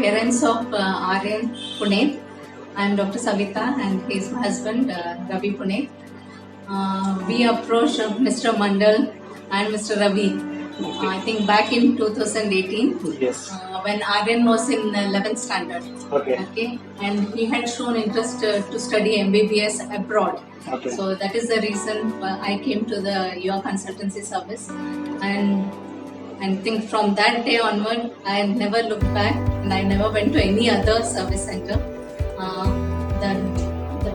parents of Aryan Pune. I am Dr. Savita and he is my husband Ravi Pune. We approached Mr. Mandal and Mr. Ravi, I think back in 2018. Yes. When Aryan was in 11th standard. Okay. And he had shown interest to study MBBS abroad. Okay. So that is the reason I came to the your consultancy service, and think from that day onward I never looked back and I never went to any other service center.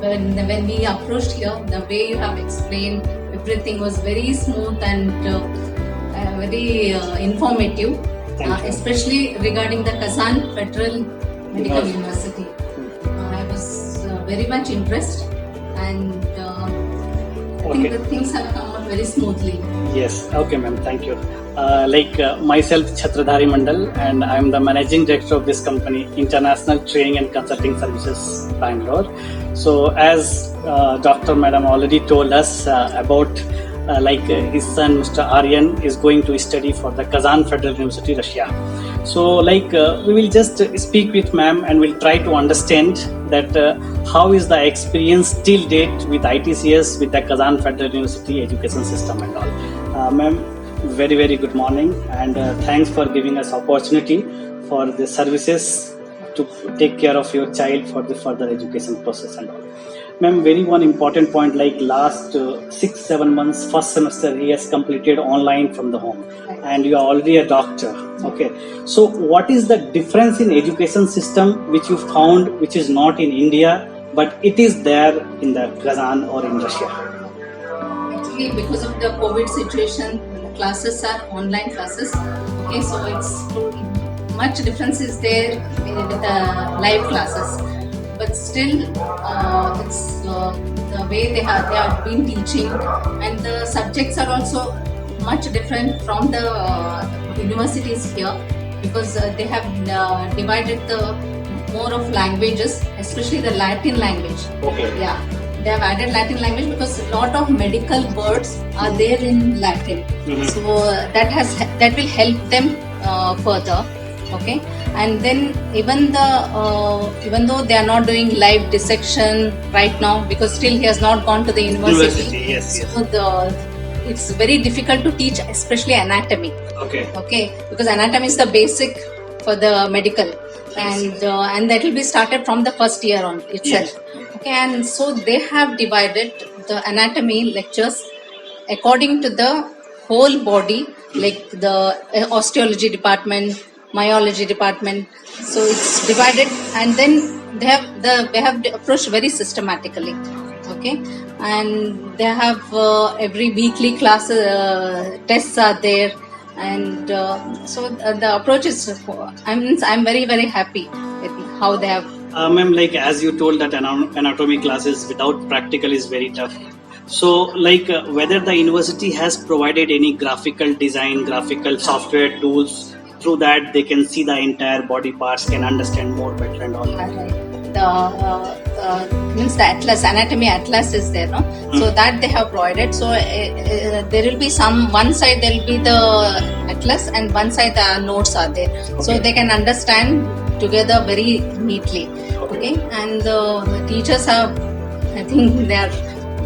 When we approached here, the way you have explained everything was very smooth and very informative, especially regarding the Kazan Federal Medical University. I was very much interested, and I think the things have come out very smoothly. Yes. Okay, ma'am. Thank you. Myself, Chhatradhari Mandal, and I am the managing director of this company, International Training and Consulting Services, Bangalore. So, as Dr. Madam already told us about his son, Mr. Aryan, is going to study for the Kazan Federal University, Russia. So, we will just speak with ma'am and we'll try to understand that how is the experience till date with ITCS, with the Kazan Federal University education system and all. Ma'am, very, very good morning, and thanks for giving us opportunity for the services to take care of your child for the further education process and all. Ma'am, very one important point, like last 6-7 months, first semester he has completed online from the home, and you are already a doctor. Okay, so what is the difference in education system which you found which is not in India but it is there in the Kazan or in Russia? Actually, because of the COVID situation, the classes are online classes. Okay, so it's much difference is there with the live classes. But still, it's the way they have been teaching, and the subjects are also much different from the universities here, because they have divided the more of languages, especially the Latin language. Okay. Yeah, they have added Latin language because a lot of medical words are there in Latin. Mm-hmm. So that will help them further. Okay, and then even though they are not doing live dissection right now, because still he has not gone to the university. Yes. So it's very difficult to teach, especially anatomy. Okay, because anatomy is the basic for the medical, and that will be started from the first year on itself. Yes. Okay, and so they have divided the anatomy lectures according to the whole body, like the osteology department, myology department. So it's divided, and then they have approached very systematically. Okay, and they have every weekly class tests are there, and so the approach is. I'm very, very happy with how they have. Ma'am, as you told that anatomy classes without practical is very tough. So, whether the university has provided any graphical design, graphical software tools, through that they can see the entire body parts, can understand more better and all. Means the atlas, anatomy atlas is there, no? So that they have provided. So there will be one side there will be the atlas, and one side the notes are there. Okay. So they can understand together very neatly. Okay, and the teachers are, I think they are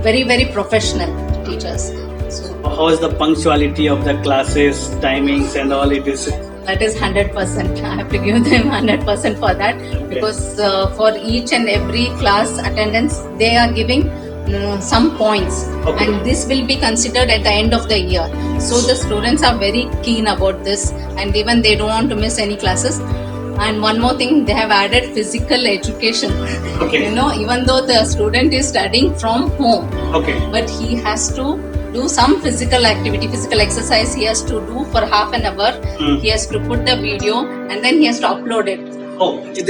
very, very professional teachers. So how is the punctuality of the classes, timings and all? It is. That is 100%. I have to give them 100% for that. Okay. Because for each and every class attendance, they are giving some points. Okay. And this will be considered at the end of the year. So the students are very keen about this, and even they don't want to miss any classes. And one more thing, they have added physical education. Okay. Even though the student is studying from home, okay, but he has to do some physical activity, physical exercise he has to do for half an hour. He has to put the video and then he has to upload it. Oh, he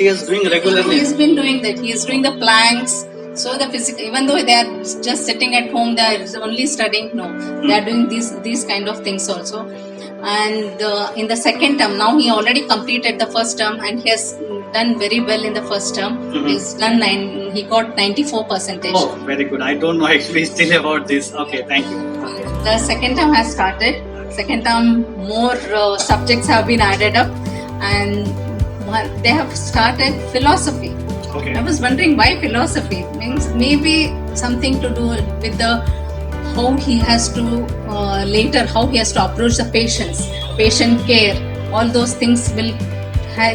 is doing regularly? He has been doing that. He is doing the planks. So the physical, even though they are just sitting at home, they are only studying. No, they are doing these kind of things also. And in the second term, now he already completed the first term and he has done very well in the first term. He got 94%. Oh, very good. I don't know actually still about this. Okay, thank you. The second term has started. Second term, more subjects have been added up, and they have started philosophy. Okay. I was wondering why philosophy. Means maybe something to do with the how he has to later how he has to approach the patients, patient care. All those things will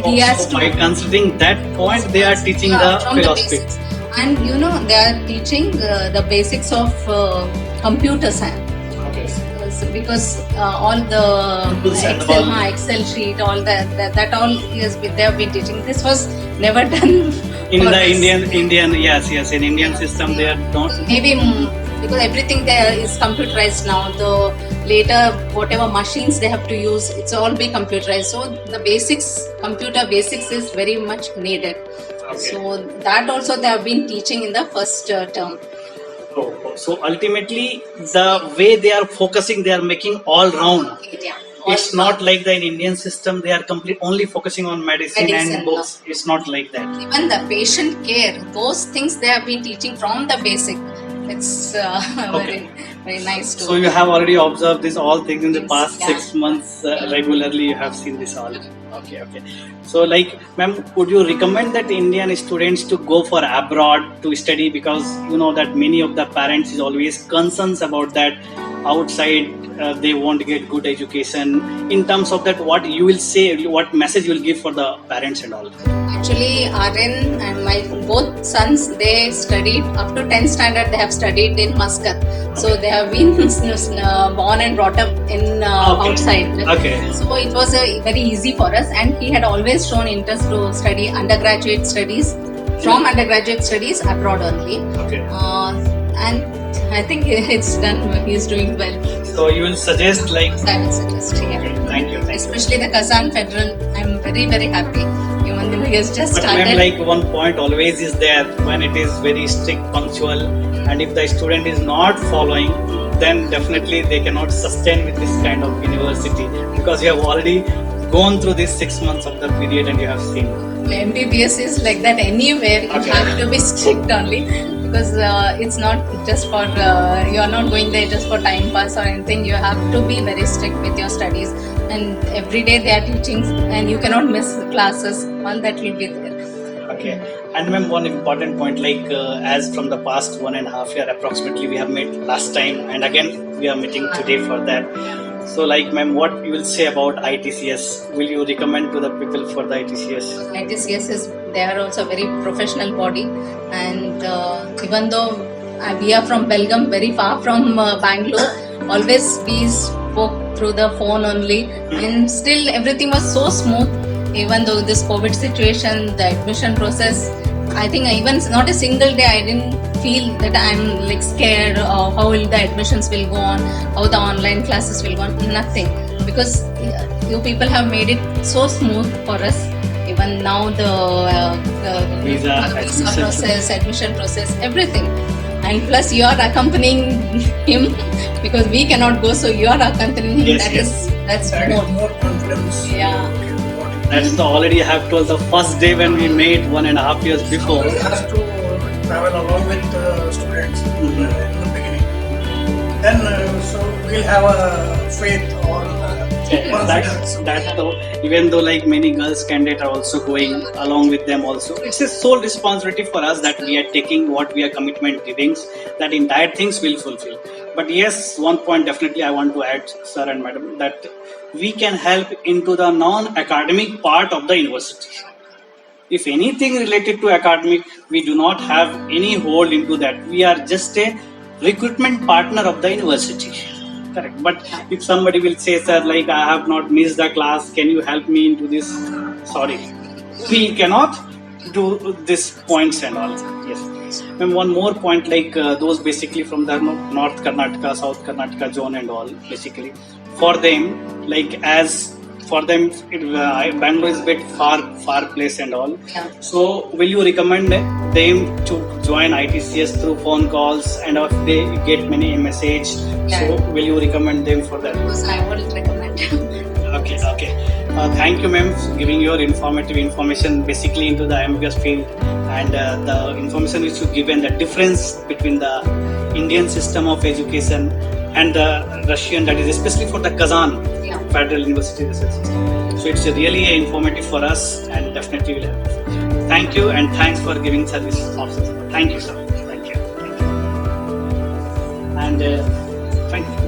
he has to. By considering that point, they are teaching the from philosophy. the basics. And they are teaching the basics of computer science. Because all the Excel sheet, all that all they have been teaching. This was never done In the Indian, yes, in Indian system, they are not. Maybe because everything there is computerized now. The later whatever machines they have to use, it's all be computerized. So the computer basics is very much needed. Okay. So that also they have been teaching in the first term. So ultimately, the way they are focusing, they are making all round. Yeah. It's not like the Indian system, they are only focusing on medicine and books. No. It's not like that. Even the patient care, those things they have been teaching from the basic. It's very, very nice to. So you have already observed this all things in the past Yeah. 6 months regularly. You have seen this all. Okay. So ma'am, would you recommend that Indian students to go for abroad to study, because you know that many of the parents is always concerns about that outside they won't get good education. In terms of that, what you will say, what message you will give for the parents and all? Actually, RN and my both sons, they studied up to 10th standard. They have studied in Muscat. So they have been born and brought up in outside. Okay. So it was very easy for us, and he had always shown interest to study undergraduate studies abroad only. Okay. And I think it's done. He's doing well. So you will suggest I will suggest. Yeah. Okay, thank you. Especially the Kazan Federal. I'm very, very happy. Even though he has just But started. ma'am, one point always is there when it is very strict, punctual, and if the student is not following, then definitely they cannot sustain with this kind of university, because you have already gone through this 6 months of the period and you have seen. MBBS is like that anywhere. You have to be strict only, because it's not just for you are not going there just for time pass or anything. You have to be very strict with your studies, and every day they are teaching, and you cannot miss classes. All that will be there. Okay. And ma'am, one important point, as from the past 1.5 year approximately, we have met last time, and again we are meeting today for that. So ma'am, what you will say about ITCS? Will you recommend to the people for the ITCS? ITCS they are also a very professional body, and even though we are from Belgaum, very far from Bangalore, always we spoke through the phone only, and still everything was so smooth. Even though this COVID situation, the admission process, I think even not a single day I didn't feel that I'm scared or how will the admissions will go on, how the online classes will go on. Nothing, because you people have made it so smooth for us. Even now the visa process, admission process, everything. And plus you are accompanying him, because we cannot go, so you are accompanying him. That's more confidence. Yeah. That's already I have told the first day when we met 1.5 years before. We have to travel along with students in the beginning. Then so we'll have a faith or confidence. That's even though many girls candidates are also going along with them also. It's a sole responsibility for us that we are taking what we are commitment giving, that entire things will fulfill. But yes, one point definitely I want to add, sir and madam, that we can help into the non-academic part of the university. If anything related to academic, we do not have any hold into that. We are just a recruitment partner of the university. Correct. But if somebody will say, sir, I have not missed the class, can you help me into this? Sorry, we cannot do these points and all. Yes. And one more point, those basically from the North Karnataka, South Karnataka zone and all, basically. For them, Bangalore is a bit far place and all. Yeah. So, will you recommend them to join ITCS through phone calls, and if they get many message? Yeah. So, will you recommend them for that? Because I would recommend. Okay. Thank you, ma'am, for giving your informative information basically into the MBBS field, and the information which you given, the difference between the Indian system of education and the Russian, that is especially for the Kazan Yeah. Federal University research system. So it's really informative for us and definitely will help. Thank you and thanks for giving service also. Thank you, sir. Thank you. And thank you.